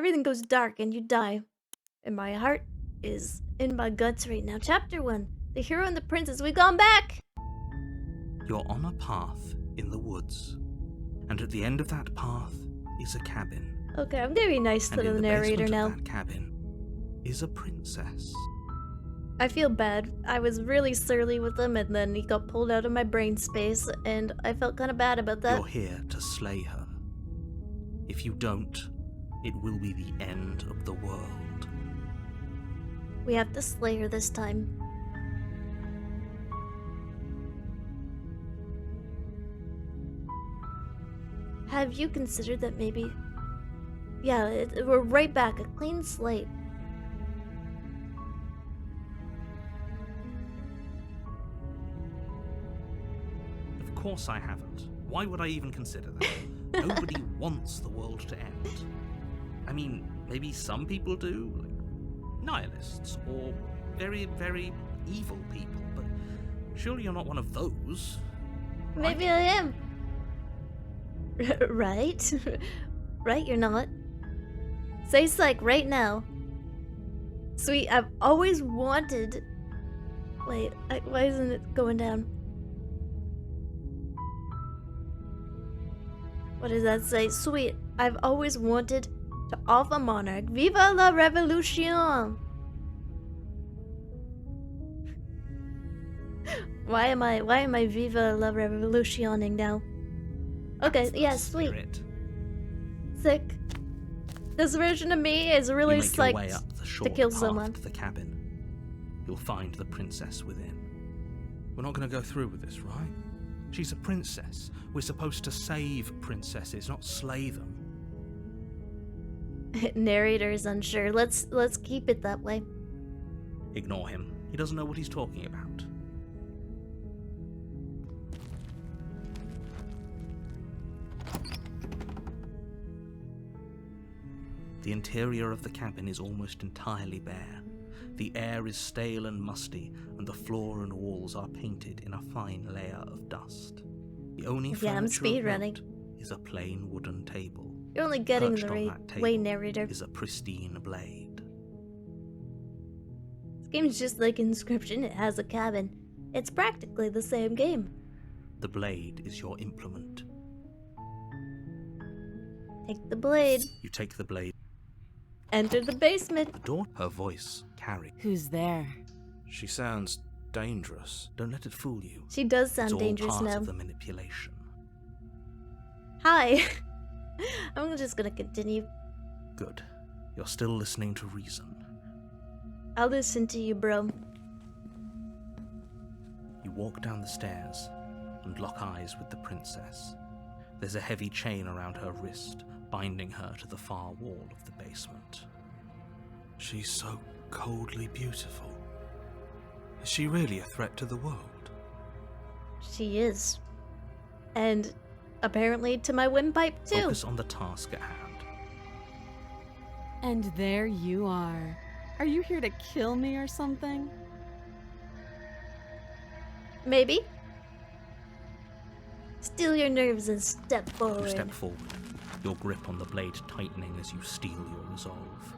everything goes dark and you die. And my heart is in my guts right now. Chapter 1. The hero and the princess. We've gone back! You're on a path in the woods, and at the end of that path is a cabin. Okay, I'm gonna be nice to And in the the narrator basement now. of that cabin is a princess. I feel bad. I was really surly with him and then he got pulled out of my brain space and I felt kind of bad about that. You're here to slay her. If you don't, it will be the end of the world. We have to slay her this time. Have you considered that maybe... Yeah, we're right back, a clean slate. Of course I haven't. Why would I even consider that? Nobody wants the world to end. I mean, maybe some people do, like nihilists, or very, very evil people, but surely you're not one of those. Maybe I am. Right? Right, you're not. Say psych right now. Sweet, I've always wanted... Wait, why isn't it going down? What does that say? Sweet, I've always wanted to off a monarch. Viva la revolution! Why am I Viva la revolutioning now? Okay, That's the yeah, sweet. spirit. Sick. This version of me is really You make your way psyched up the to short kill path someone. to the cabin. You'll find the princess within. We're not going to go through with this, right? She's a princess. We're supposed to save princesses, not slay them. Narrator is unsure. Let's keep it that way. Ignore him. He doesn't know what he's talking about. The interior of the cabin is almost entirely bare. The air is stale and musty, and the floor and walls are painted in a fine layer of dust. The only Yeah, I'm furniture of speedrunning. note is a plain wooden table. You're only getting Perched the on right that way, table narrator. is a pristine blade. This game's just like Inscription. It has a cabin. It's practically the same game. The blade is your implement. Take the blade. You take the blade. Enter the basement. The door, her voice carries. Who's there? She sounds dangerous. Don't let it fool you. She does It's sound all dangerous part now. of the manipulation. Hi. I'm just gonna continue. Good. You're still listening to reason. I'll listen to you, bro. You walk down the stairs and lock eyes with the princess. There's a heavy chain around her wrist, binding her to the far wall of the basement. She's so coldly beautiful. Is she really a threat to the world? She is. And apparently to my windpipe too. Focus on the task at hand. And there you are. Are you here to kill me or something? Maybe. Still your nerves and step forward. You step forward, your grip on the blade tightening as you steel your resolve.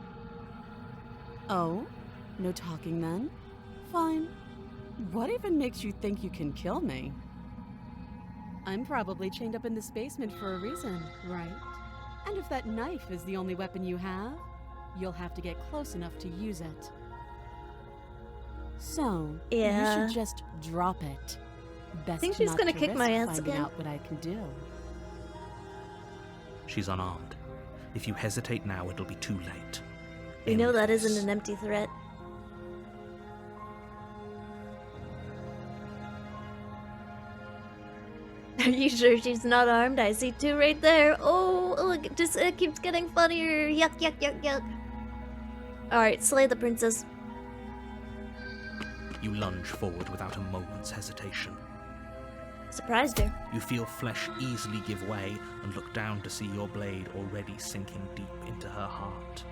Oh? No talking then? Fine. What even makes you think you can kill me? I'm probably chained up in this basement for a reason, right? And if that knife is the only weapon you have, you'll have to get close enough to use it. So, Yeah. you should just drop it. Best Think she's not gonna to kick my risk ass finding again? out what I can do. She's unarmed. If you hesitate now, it'll be too late. We know that Endless. isn't an empty threat. Are you sure she's not armed? I see two right there. Oh, look, it keeps getting funnier. Yuck, yuck, yuck, yuck. Alright, slay the princess. You lunge forward without a moment's hesitation. Surprised her. You feel flesh easily give way and look down to see your blade already sinking deep into her heart.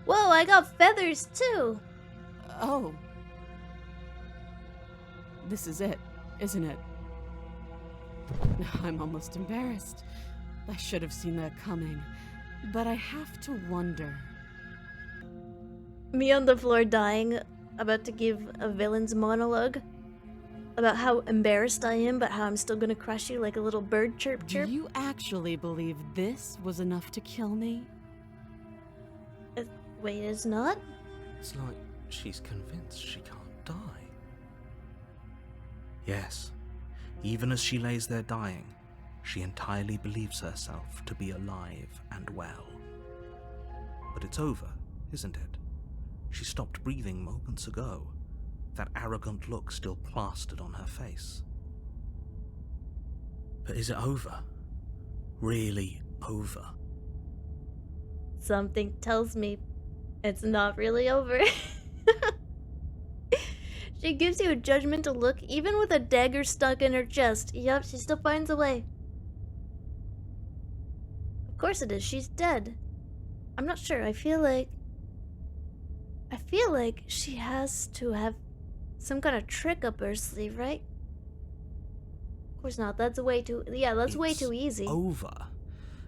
Whoa, I got feathers too. Oh. This is it, isn't it? I'm almost embarrassed. I should have seen that coming. But I have to wonder. Me on the floor dying, about to give a villain's monologue about how embarrassed I am, but how I'm still gonna crush you like a little bird chirp Do chirp. you actually believe this was enough to kill me? Wait, it's not? It's like she's convinced she can't die. Yes, even as she lays there dying, she entirely believes herself to be alive and well. But it's over, isn't it? She stopped breathing moments ago, that arrogant look still plastered on her face. But is it over? Really over? Something tells me it's not really over. She gives you a judgmental look, even with a dagger stuck in her chest. Yep, she still finds a way. Of course it is, she's dead. I'm not sure, I feel like she has to have some kind of trick up her sleeve, right? Of course not, that's way too... Yeah, that's way too easy. It's over.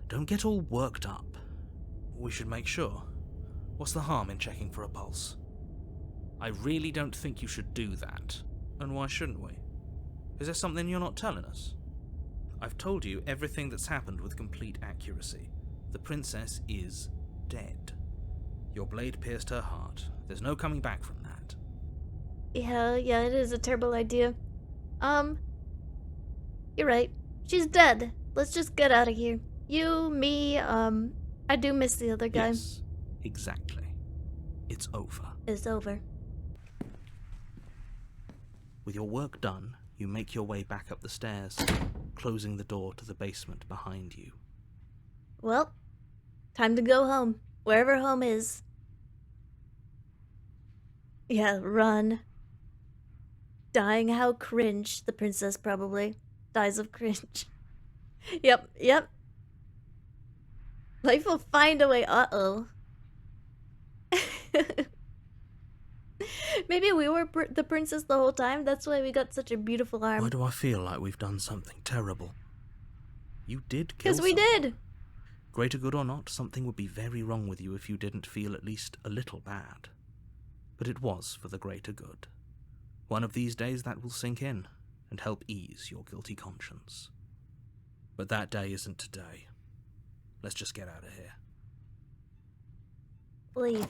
Don't get all worked up. We should make sure. What's the harm in checking for a pulse? I really don't think you should do that. And why shouldn't we? Is there something you're not telling us? I've told you everything that's happened with complete accuracy. The princess is dead. Your blade pierced her heart. There's no coming back from that. Yeah, it is a terrible idea. You're right. She's dead. Let's just get out of here. You, me, I do miss the other guy. Yes, exactly. It's over. It's over. With your work done, you make your way back up the stairs, closing the door to the basement behind you. Well, time to go home. Wherever home is. Yeah, run. Dying, how cringe. The princess probably dies of cringe. Yep. Life will find a way. Uh-oh. Maybe we were the princess the whole time. That's why we got such a beautiful arm. Why do I feel like we've done something terrible? You did kill Because we someone. did. Greater good or not, something would be very wrong with you if you didn't feel at least a little bad. But it was for the greater good. One of these days that will sink in and help ease your guilty conscience. But that day isn't today. Let's just get out of here. Leave.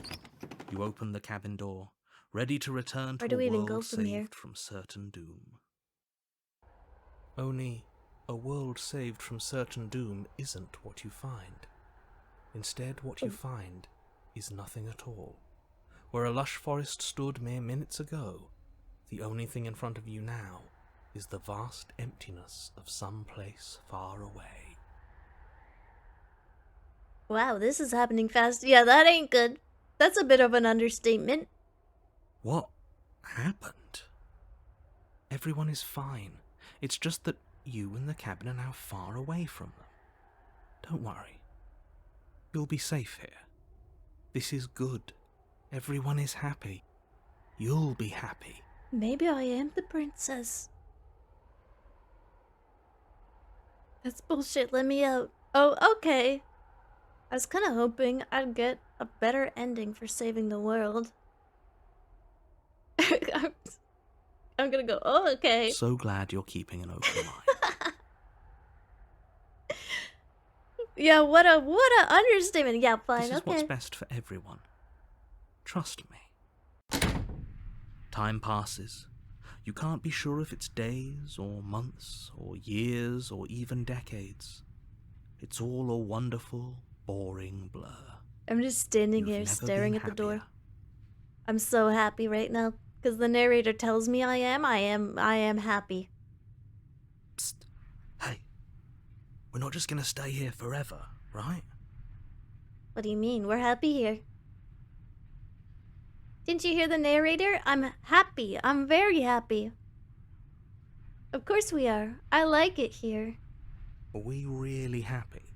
You open the cabin door, ready to return to Where do we a even go world from saved here? from certain doom. Only, a world saved from certain doom isn't what you find. Instead, what you find is nothing at all. Where a lush forest stood mere minutes ago, the only thing in front of you now is the vast emptiness of some place far away. Wow, this is happening fast. Yeah, that ain't good. That's a bit of an understatement. What happened? Everyone is fine. It's just that you and the cabin are now far away from them. Don't worry. You'll be safe here. This is good. Everyone is happy. You'll be happy. Maybe I am the princess. That's bullshit. Let me out. Oh, okay. I was kind of hoping I'd get a better ending for saving the world. I'm gonna go, oh, okay. So glad you're keeping an open mind. Yeah, what a understatement. Yeah, fine, This is okay. what's best for everyone. Trust me. Time passes. You can't be sure if it's days or months or years or even decades. It's all a wonderful, boring blur. I'm just standing You've here never staring been at the door. happier. I'm so happy right now because the narrator tells me I am happy. Psst. Hey, we're not just gonna stay here forever, right? What do you mean? We're happy here. Didn't you hear the narrator? I'm happy. I'm very happy. Of course we are. I like it here. Are we really happy?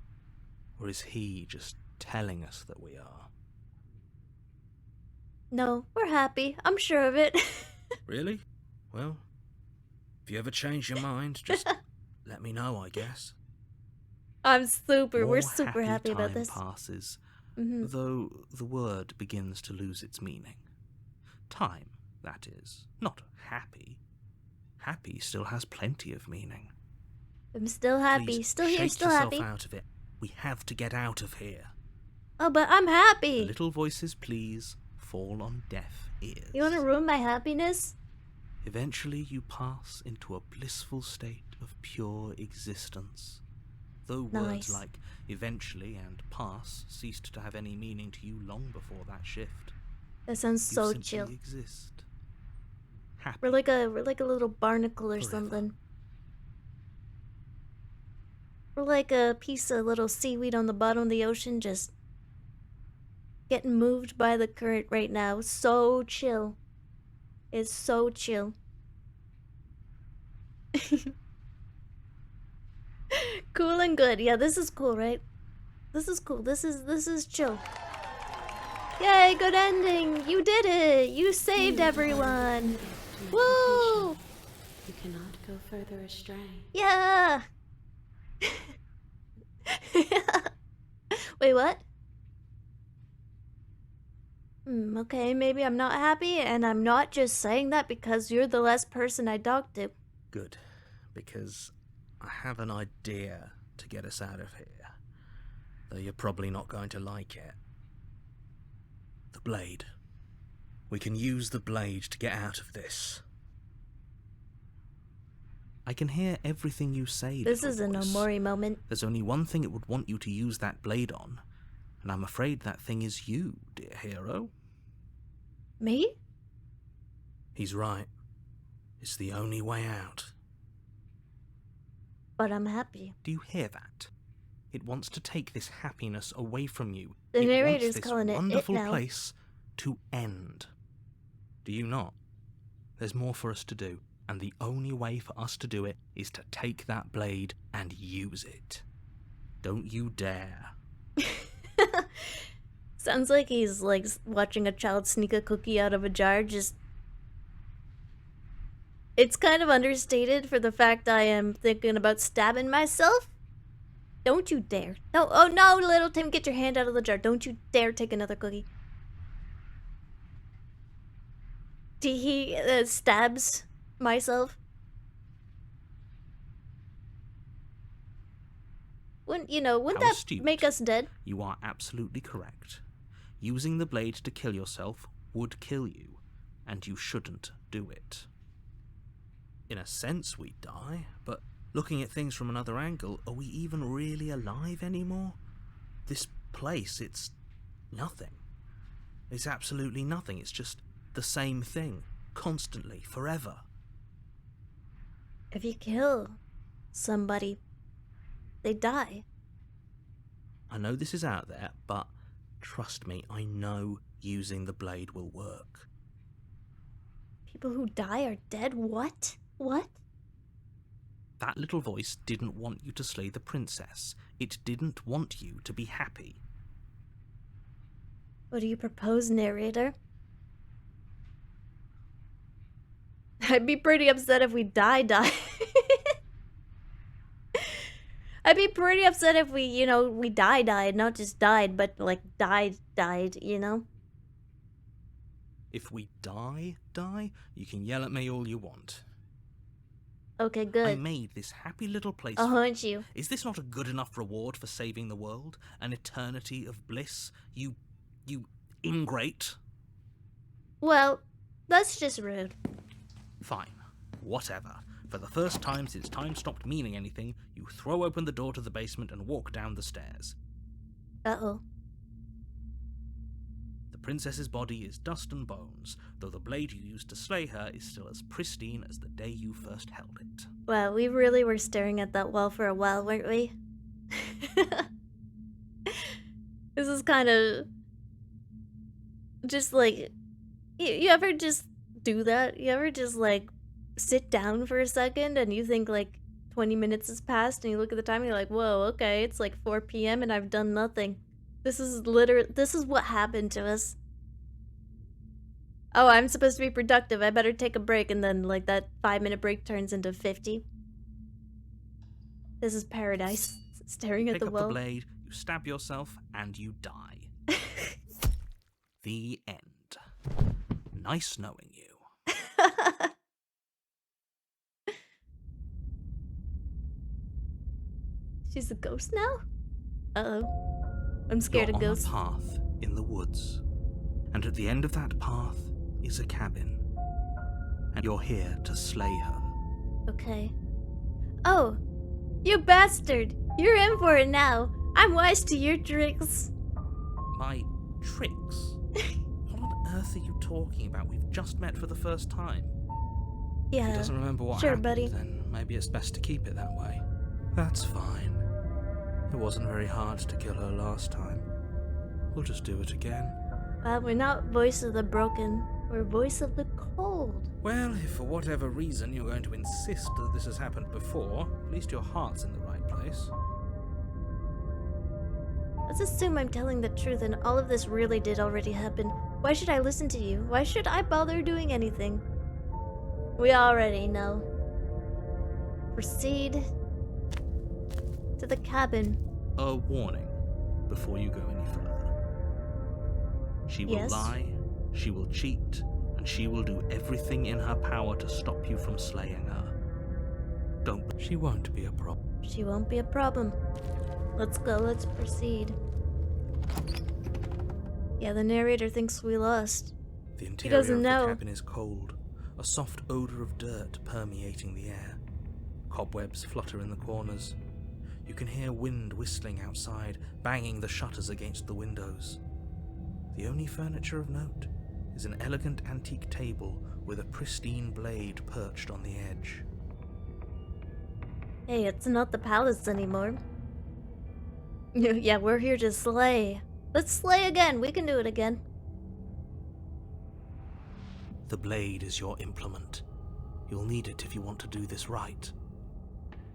Or is he just telling us that we are? No, we're happy. I'm sure of it. Really? Well, if you ever change your mind, just let me know, I guess. We're More super happy about time this. passes, Mm-hmm. though the word begins to lose its meaning. Time, that is, not happy. Happy still has plenty of meaning. I'm still happy. Please Still here, shake still yourself happy. out of it. We have to get out of here. Oh, but I'm The happy. little voices, please, fall on deaf ears. You wanna ruin my happiness? Eventually you pass into a blissful state of pure existence. Though words Nice. like eventually and pass ceased to have any meaning to you long before that shift. That sounds You so simply chill. exist. Happy. We're like a little barnacle or Forever. something. We're like a piece of little seaweed on the bottom of the ocean, just getting moved by the current right now. So chill. It's so chill. Cool and good. Yeah, this is cool, right? This is cool. This is chill. Yay, good ending. You did it. You saved everyone. Woo! You cannot go further astray. Yeah. Wait, what? Okay, maybe I'm not happy, and I'm not just saying that because you're the last person I talked to. Good, because I have an idea to get us out of here, though you're probably not going to like it. The blade. We can use the blade to get out of this. I can hear everything you say. This little is an voice. Omori moment. There's only one thing it would want you to use that blade on, and I'm afraid that thing is you, dear hero. Me? He's right. It's the only way out. But I'm happy. Do you hear that? It wants to take this happiness away from you. The It narrator's wants this calling it wonderful now. place to end. Do you not? There's more for us to do, and the only way for us to do it is to take that blade and use it. Don't you dare. Sounds like he's like watching a child sneak a cookie out of a jar, just... It's kind of understated for the fact I am thinking about stabbing myself. Don't you dare. No, oh no, little Tim, get your hand out of the jar. Don't you dare take another cookie. He stabs myself. Wouldn't How that astute. make us dead? You are absolutely correct. Using the blade to kill yourself would kill you, and you shouldn't do it. In a sense, we die, but looking at things from another angle, are we even really alive anymore? This place, it's nothing. It's absolutely nothing. It's just the same thing, constantly, forever. If you kill somebody, they die. I know this is out there, but trust me, I know using the blade will work. People who die are dead? What? What? That little voice didn't want you to slay the princess. It didn't want you to be happy. What do you propose, narrator? I'd be pretty upset if we die. I'd be pretty upset if we, we died, not just died, but like died, you know? If we die, you can yell at me all you want. Okay, I good. made this happy little place I'll for hunt you. Is this not a good enough reward for saving the world? An eternity of bliss? You ingrate? Well, that's just rude. Fine. Whatever. For the first time since time stopped meaning anything, you throw open the door to the basement and walk down the stairs. Uh-oh. The princess's body is dust and bones, though the blade you used to slay her is still as pristine as the day you first held it. Wow, we really were staring at that wall for a while, weren't we? This is kind of... just like... You ever just do that? You ever just like sit down for a second and you think like 20 minutes has passed and you look at the time and you're like, whoa, okay, it's like 4 p.m. and I've done nothing. This is what happened to us. Oh, I'm supposed to be productive. I better take a break, and then like that 5-minute break turns into 50. This is paradise. staring at Pick the up wall. the blade, you stab yourself, and you die. The end. Nice knowing you. She's a ghost now? Uh-oh. I'm scared You're of on ghosts. a path in the woods, and at the end of that path is a cabin, and you're here to slay her. Okay. Oh, you bastard! You're in for it now. I'm wise to your tricks. My tricks? What on earth are you talking about? We've just met for the first time. If Yeah. he doesn't remember what sure, happened, buddy. then maybe it's best to keep it that way. That's fine. It wasn't very hard to kill her last time. We'll just do it again. We're not voice of the broken. We're voice of the cold. Well, if for whatever reason you're going to insist that this has happened before, at least your heart's in the right place. Let's assume I'm telling the truth and all of this really did already happen. Why should I listen to you? Why should I bother doing anything? We already know. Proceed to the cabin. A warning before you go any further. She will Yes? lie, she will cheat, and she will do everything in her power to stop you from slaying her. She won't be a problem. She won't be a problem. Let's go, let's proceed. Yeah, the narrator thinks we lost. The interior doesn't of know. the cabin is cold, a soft odor of dirt permeating the air. Cobwebs flutter in the corners. You can hear wind whistling outside, banging the shutters against the windows. The only furniture of note is an elegant antique table with a pristine blade perched on the edge. Hey, it's not the palace anymore. Yeah, we're here to slay. Let's slay again. We can do it again. The blade is your implement. You'll need it if you want to do this right.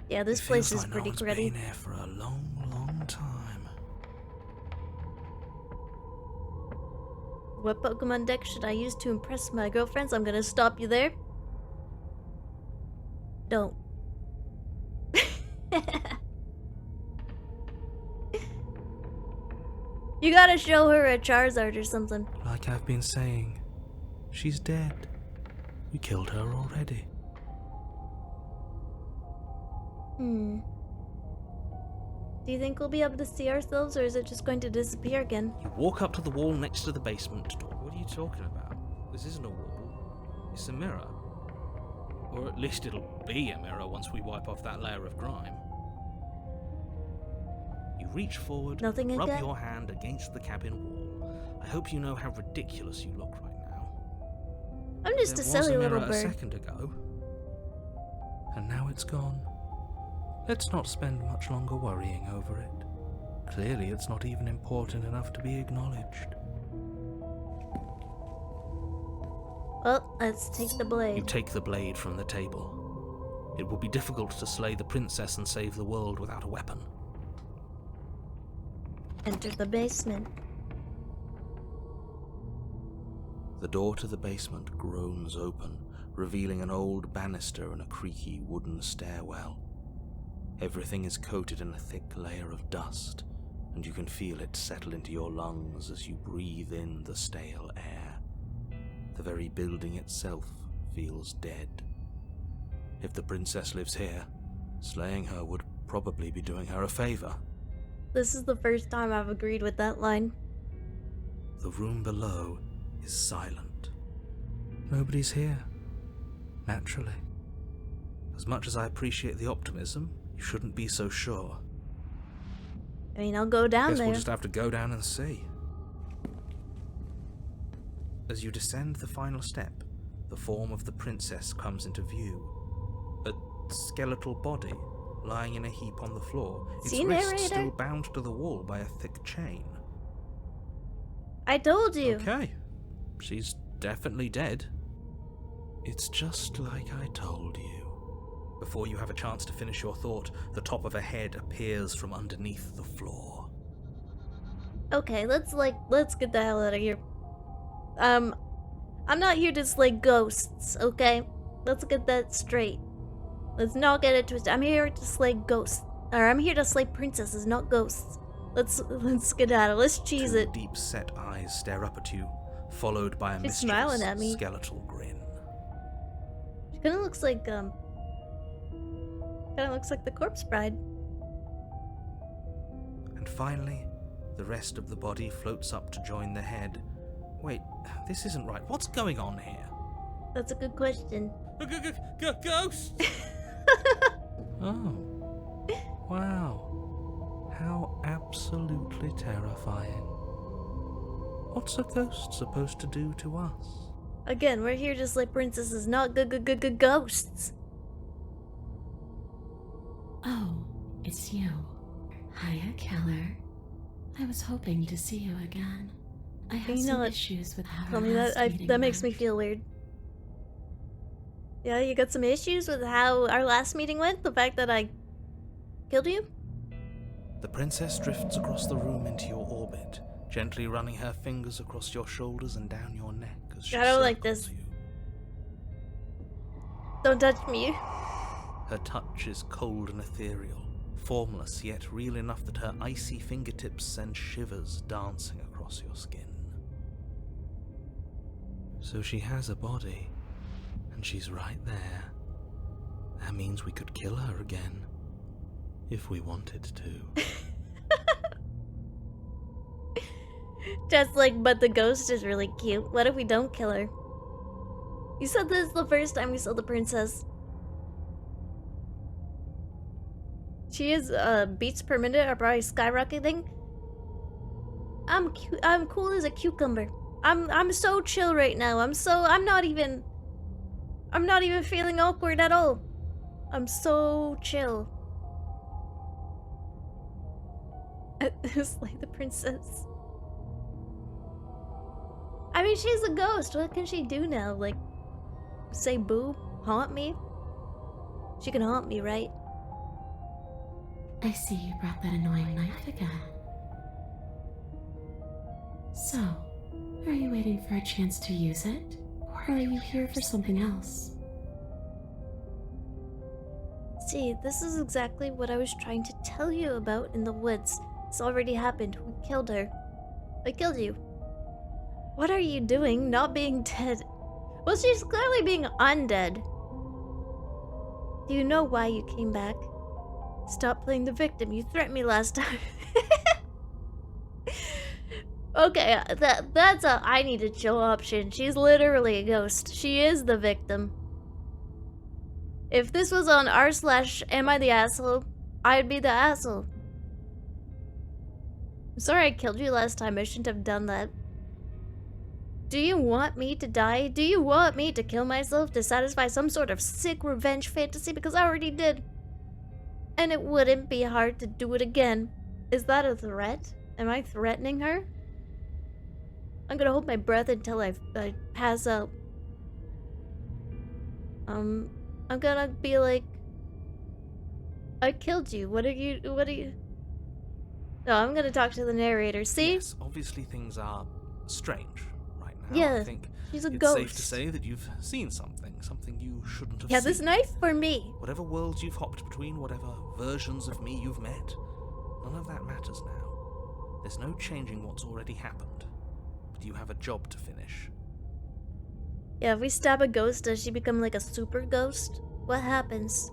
Yeah, this It place feels is like pretty no one's gritty. been here for a long, long time. What Pokemon deck should I use to impress my girlfriends? I'm gonna stop you there. Don't. You gotta show her a Charizard or something. Like I've been saying, she's dead. We killed her already. Do you think we'll be able to see ourselves, or is it just going to disappear again? You walk up to the wall next to the basement door. What are you talking about? This isn't a wall. It's a mirror. Or at least it'll be a mirror once we wipe off that layer of grime. You reach forward, Nothing rub again? your hand against the cabin wall. I hope you know how ridiculous you look right now. I'm just There a silly was a little mirror a bird. second ago, and now it's gone. Let's not spend much longer worrying over it. Clearly, it's not even important enough to be acknowledged. Well, let's take the You blade. take the blade from the table. It will be difficult to slay the princess and save the world without a weapon. Enter the basement. The door to the basement groans open, revealing an old banister and a creaky wooden stairwell. Everything is coated in a thick layer of dust, and you can feel it settle into your lungs as you breathe in the stale air. The very building itself feels dead. If the princess lives here, slaying her would probably be doing her a favor. This is the first time I've agreed with that line. The room below is silent. Nobody's here. Naturally. As much as I appreciate the optimism, you shouldn't be so sure. I mean, I'll go down Guess there. we'll just have to go down and see. As you descend the final step, the form of the princess comes into view. A skeletal body lying in a heap on the floor, its See, wrist narrator? still bound to the wall by a thick chain. I told you. Okay, she's definitely dead. It's just like I told you. Before you have a chance to finish your thought, the top of a head appears from underneath the floor. Okay, let's get the hell out of here. I'm not here to slay ghosts, okay? Let's get that straight. Let's not get it twisted. I'm here to slay ghosts. Alright, I'm here to slay princesses, not ghosts. Let's skedaddle. Let's cheese Two it. deep-set eyes stare up at you, followed by a She's smiling mischievous at me. skeletal grin. She kinda looks like the corpse bride. And finally, the rest of the body floats up to join the head. Wait, this isn't right. What's going on here? That's a good question. Ghost! Oh. Wow. How absolutely terrifying. What's a ghost supposed to do to us? Again, we're here to slay princesses, not ghosts. Oh, it's you. Hiya, Keller. I was hoping to see you again. I had You know some what? issues with how Tell our me last that meeting that makes me went. feel weird. Yeah, you got some issues with how our last meeting went? The fact that I killed you? The princess drifts across the room into your orbit, gently running her fingers across your shoulders and down your neck as she I don't like circles this. you. Don't touch me. Her touch is cold and ethereal, formless yet real enough that her icy fingertips send shivers dancing across your skin. So she has a body, and she's right there. That means we could kill her again, if we wanted to. Just like, but the ghost is really cute. What if we don't kill her? You said this is the first time we saw the princess. She is, beats per minute are probably skyrocketing. I'm cool as a cucumber. I'm so chill right now. I'm not even feeling awkward at all. I'm so chill. Slay the princess. I mean, she's a ghost. What can she do now? Like, say boo? Haunt me? She can haunt me, right? I see you brought that annoying knife again. So, are you waiting for a chance to use it? Or are you here for something else? See, this is exactly what I was trying to tell you about in the woods. It's already happened. We killed her. I killed you. What are you doing not being dead? Well, she's clearly being undead. Do you know why you came back? Stop playing the victim. You threatened me last time. Okay, that's a I need to chill option. She's literally a ghost. She is the victim. If this was on r/am I the asshole, I'd be the asshole. I'm sorry I killed you last time. I shouldn't have done that. Do you want me to die? Do you want me to kill myself to satisfy some sort of sick revenge fantasy? Because I already did. And it wouldn't be hard to do it again. Is that a threat? Am I threatening her? I'm gonna hold my breath until I pass out. I'm gonna be like, I killed you. What are you? No, I'm gonna talk to the narrator. See? Yes, obviously things are strange right now. Yeah, I think she's a it's ghost. safe to say that you've seen something you shouldn't have Yeah, seen. this knife for me. Whatever worlds you've hopped between, whatever versions of me you've met, none of that matters now. There's no changing what's already happened. But you have a job to finish. Yeah, if we stab a ghost, does she become like a super ghost? What happens?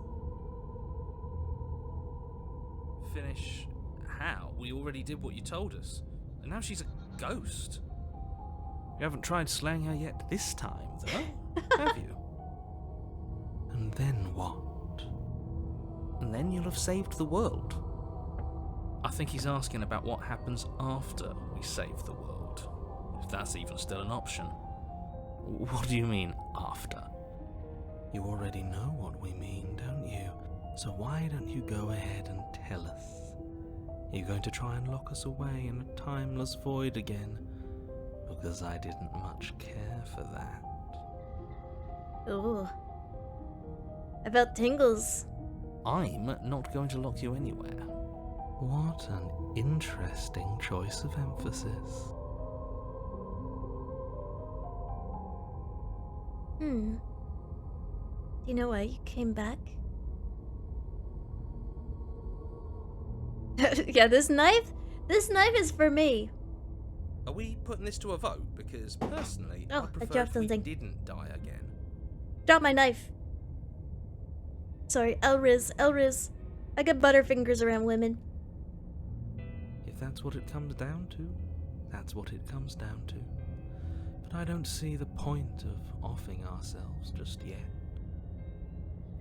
Finish how? We already did what you told us. And now she's a ghost. You haven't tried slaying her yet this time, though, have you? And then what? And then you'll have saved the world. I think he's asking about what happens after we save the world. If that's even still an option. What do you mean, after? You already know what we mean, don't you? So why don't you go ahead and tell us? Are you going to try and lock us away in a timeless void again? Because I didn't much care for that. Ooh. I felt tingles. I'm not going to lock you anywhere. What an interesting choice of emphasis. Do you know why you came back? Yeah, this knife is for me. Are we putting this to a vote? Because personally, Oh, I'd I prefer dropped if we something. didn't die again. Drop my knife. Sorry, Elriz. I get butterfingers around women. If that's what it comes down to, that's what it comes down to. But I don't see the point of offing ourselves just yet.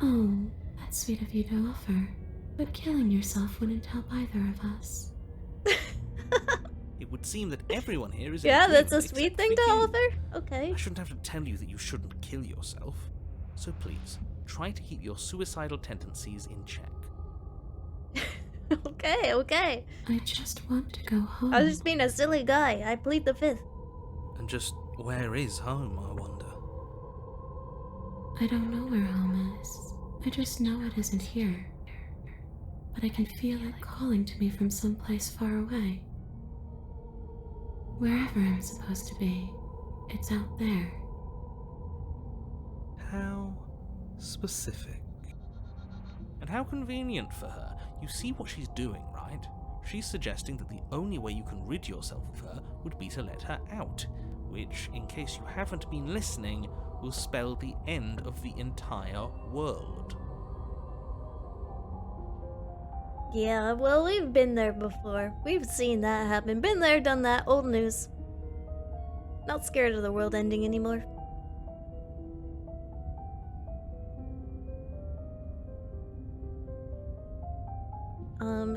Oh, that's sweet of you to offer. But killing yourself wouldn't help either of us. It would seem that everyone here is in Yeah, that's a agreement sweet except thing for to you. offer. Okay. I shouldn't have to tell you that you shouldn't kill yourself. So please, try to keep your suicidal tendencies in check. Okay. I just want to go home. I was just being a silly guy. I plead the fifth. And just where is home, I wonder? I don't know where home is. I just know it isn't here. But I can feel it calling to me from someplace far away. Wherever I'm supposed to be, it's out there. How specific. And how convenient for her. You see what she's doing, right? She's suggesting that the only way you can rid yourself of her would be to let her out, which, in case you haven't been listening, will spell the end of the entire world. Yeah, well, we've been there before. We've seen that happen. Been there, done that. Old news. Not scared of the world ending anymore.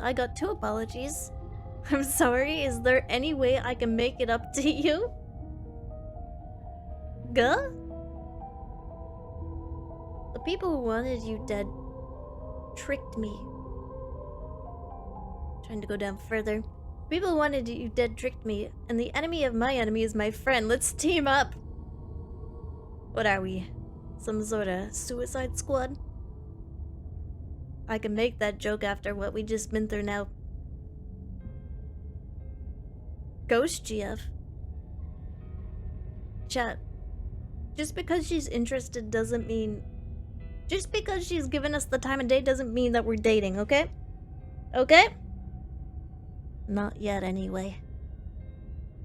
I got 2 apologies. I'm sorry, is there any way I can make it up to you? Guh? The people who wanted you dead tricked me. Trying to go down further. People who wanted you dead tricked me, and the enemy of my enemy is my friend. Let's team up! What are we? Some sort of suicide squad? I can make that joke after what we just been through now. Ghost GF. Chat. Just because she's interested doesn't mean... Just because she's given us the time of day doesn't mean that we're dating, okay? Okay? Not yet, anyway.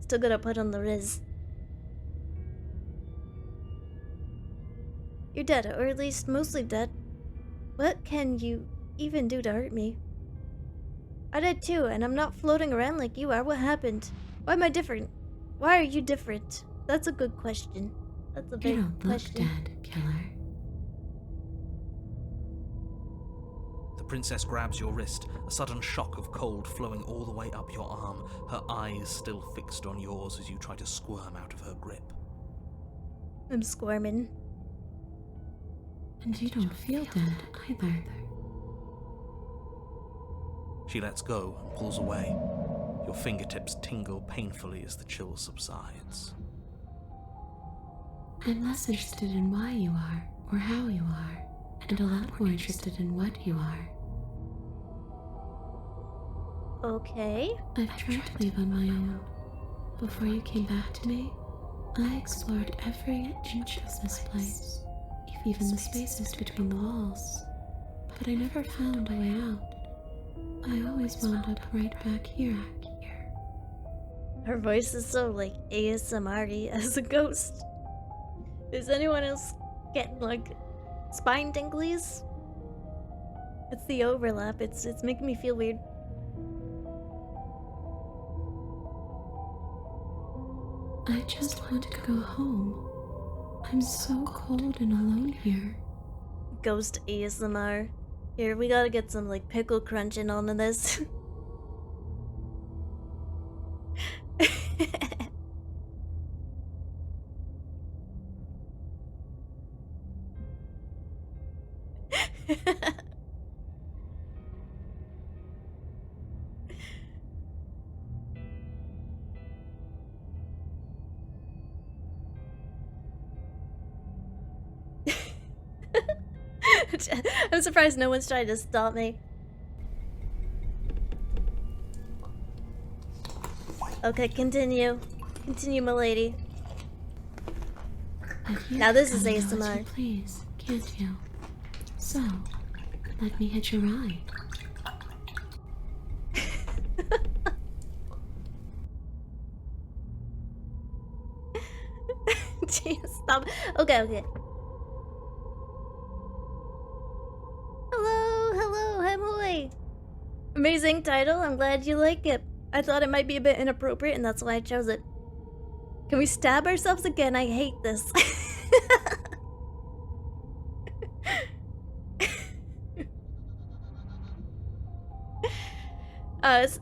Still gotta put on the riz. You're dead, or at least mostly dead. What can you even do to hurt me? I did too, and I'm not floating around like you are. What happened? Why am I different? Why are you different? That's a good question. That's a You big don't look question. dead, killer. The princess grabs your wrist, a sudden shock of cold flowing all the way up your arm, her eyes still fixed on yours as you try to squirm out of her grip. I'm squirming. And you don't feel dead either. She lets go and pulls away. Your fingertips tingle painfully as the chill subsides. I'm less interested in why you are, or how you are, and a lot more interested in what you are. Okay. I've tried to leave on my own. Before you came back to me, I explored every inch of this place, even the spaces between the walls. But I never found a way out. I always wound up right back here. Her voice is so like ASMR-y as a ghost. Is anyone else getting like spine tinglies? It's the overlap. It's making me feel weird. I just want to go home. I'm so cold and alone here. Ghost ASMR. Here, we gotta get some like pickle crunching onto this. I'm surprised no one's trying to stop me. Okay, continue. Continue, milady. But you Now this is can go as ASMR. you please, can't you? So, let me hitch a ride. Okay, okay. Hello, Hamoi. Amazing title. I'm glad you like it. I thought it might be a bit inappropriate, and that's why I chose it. Can we stab ourselves again? I hate this.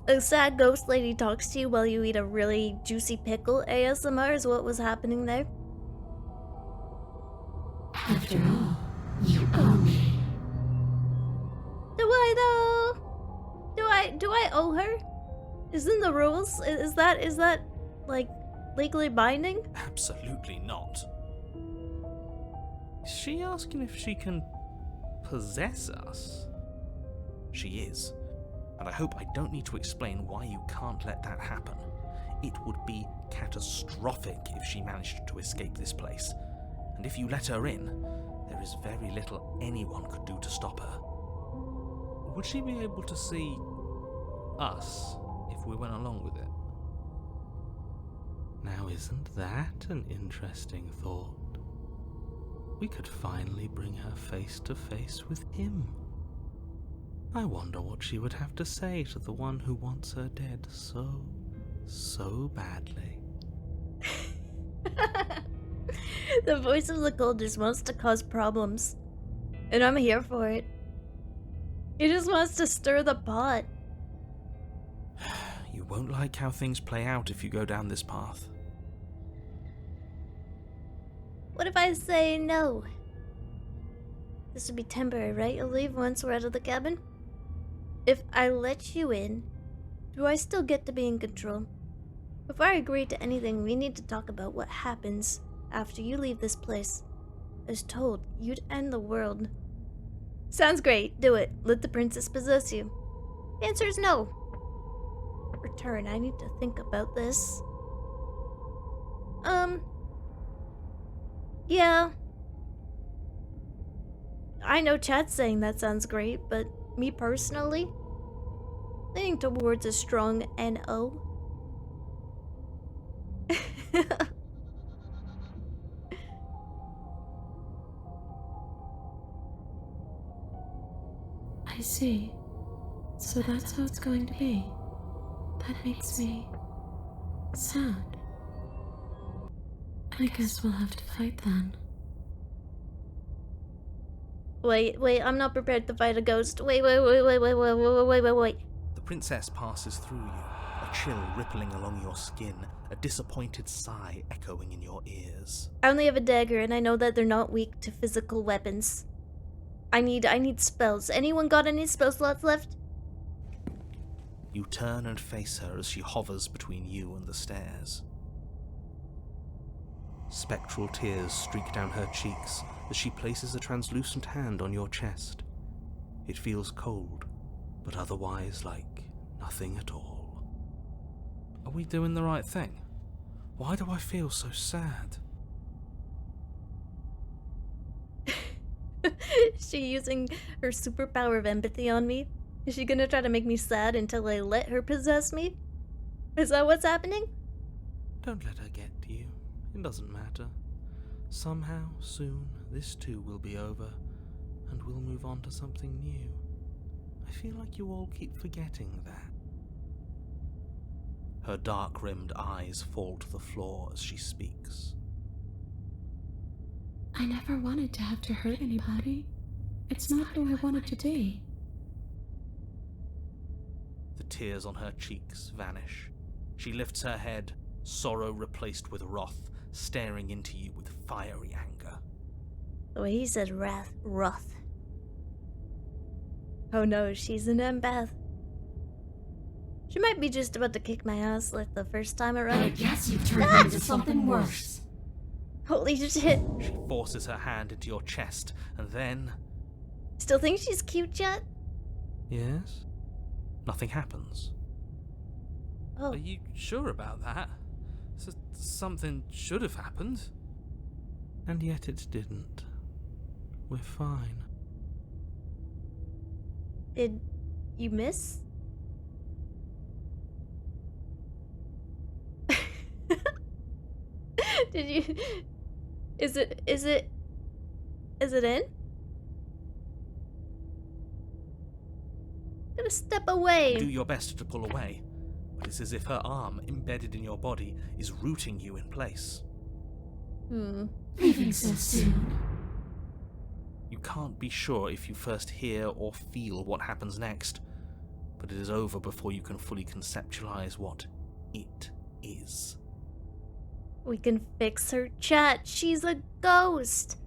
A sad ghost lady talks to you while you eat a really juicy pickle. ASMR is what was happening there. After all, you owe me. Do I though? Do I owe her? Isn't the rules? Is that like legally binding? Absolutely not. Is she asking if she can possess us? She is. And I hope I don't need to explain why you can't let that happen. It would be catastrophic if she managed to escape this place. And if you let her in, there is very little anyone could do to stop her. Would she be able to see us if we went along with it? Now, isn't that an interesting thought? We could finally bring her face to face with him. I wonder what she would have to say to the one who wants her dead so badly. The voice of the cold just wants to cause problems. And I'm here for it. It just wants to stir the pot. You won't like how things play out if you go down this path. What if I say no? This would be temporary, right? You'll leave once we're out of the cabin? If I let you in, do I still get to be in control? Before I agree to anything, we need to talk about what happens after you leave this place. As told, you'd end the world. Sounds great. Do it. Let the princess possess you. The answer is no. Return. I need to think about this. Yeah. I know chat's saying that sounds great, but me personally, leaning towards a strong NO. I see. So that's how it's going to be. That makes me sad. I guess we'll have to fight then. Wait, I'm not prepared to fight a ghost. Wait. The princess passes through you, a chill rippling along your skin, a disappointed sigh echoing in your ears. I only have a dagger, and I know that they're not weak to physical weapons. I need spells. Anyone got any spell slots left? You turn and face her as she hovers between you and the stairs. Spectral tears streak down her cheeks as she places a translucent hand on your chest. It feels cold, but otherwise like nothing at all. Are we doing the right thing? Why do I feel so sad? Is she using her superpower of empathy on me? Is she gonna try to make me sad until I let her possess me? Is that what's happening? Don't let her get to you. It doesn't matter. Somehow, soon, this too will be over, and we'll move on to something new. I feel like you all keep forgetting that. Her dark-rimmed eyes fall to the floor as she speaks. I never wanted to have to hurt anybody. It's not who I wanted to be. The tears on her cheeks vanish. She lifts her head, sorrow replaced with wrath, staring into you with fiery anger. The way he said wrath. Oh no, she's an empath. She might be just about to kick my ass like the first time I around. guess you turned into something worse. Holy shit. She forces her hand into your chest, and then... Still think she's cute yet? Yes? Nothing happens. Oh. Are you sure about that? Something should have happened. And yet it didn't. We're fine. Did you miss? Is it in? I'm gonna step away. Do your best to pull away, but it's as if her arm, embedded in your body, is rooting you in place. Leaving so soon. You can't be sure if you first hear or feel what happens next, but it is over before you can fully conceptualize what it is. We can fix her, chat. She's a ghost.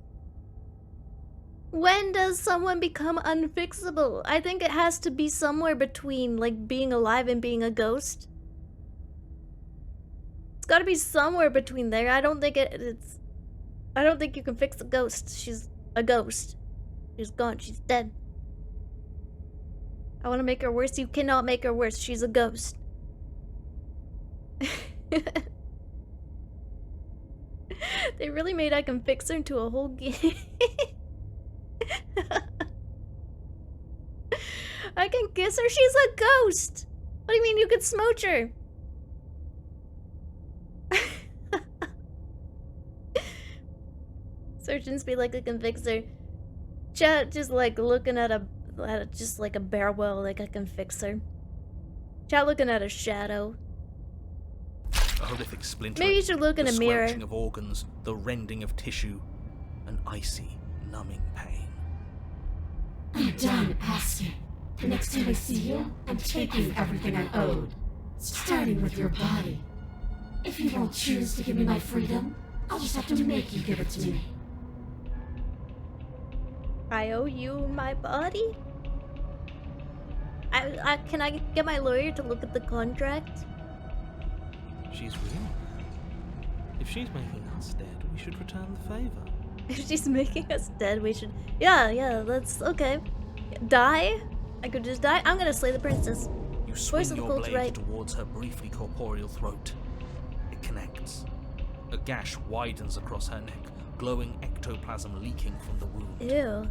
When does someone become unfixable? I think it has to be somewhere between, like, being alive and being a ghost. It's gotta be somewhere between there. I don't think I don't think you can fix a ghost. She's a ghost. She's gone. She's dead. I want to make her worse. You cannot make her worse. She's a ghost. They really made I can fix her into a whole game. I can kiss her. She's a ghost. What do you mean you could smooch her? Search and speed like I can fix her. Chat just like looking at just like a bare well like I can fix her. Chat looking at a shadow. A horrific splintering, Maybe you should look in the a mirror. squelching of organs, the rending of tissue, an icy, numbing pain. I'm done asking. The next time I see you, I'm taking everything I owed. Starting with your body. If you won't choose to give me my freedom, I'll just have to make you give it to me. I owe you my body? Can I get my lawyer to look at the contract? She's real. If she's making us dead, we should return the favor. If she's making us dead, we should... Yeah, that's okay. Die? I could just die? I'm gonna slay the princess. You Voice swing of the your Colt's blade right. towards her briefly corporeal throat. It connects. A gash widens across her neck, glowing ectoplasm leaking from the wound. Ew.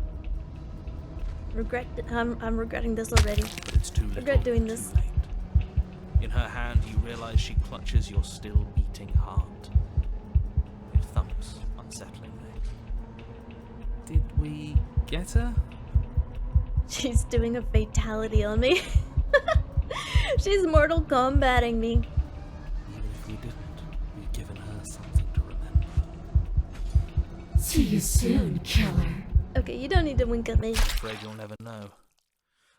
I'm regretting this already. But it's too little, Regret doing too this. late. In her hand, you realize she clutches your still beating heart. It thumps unsettlingly. Did we get her? She's doing a fatality on me. She's Mortal Kombating me. Even if we didn't, we've given her something to remember. See you soon, killer. Okay, you don't need to wink at me. Afraid you'll never know.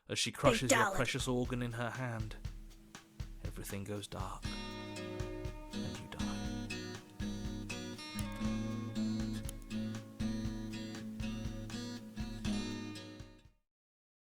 As she crushes your Fatality. precious organ in her hand, everything goes dark.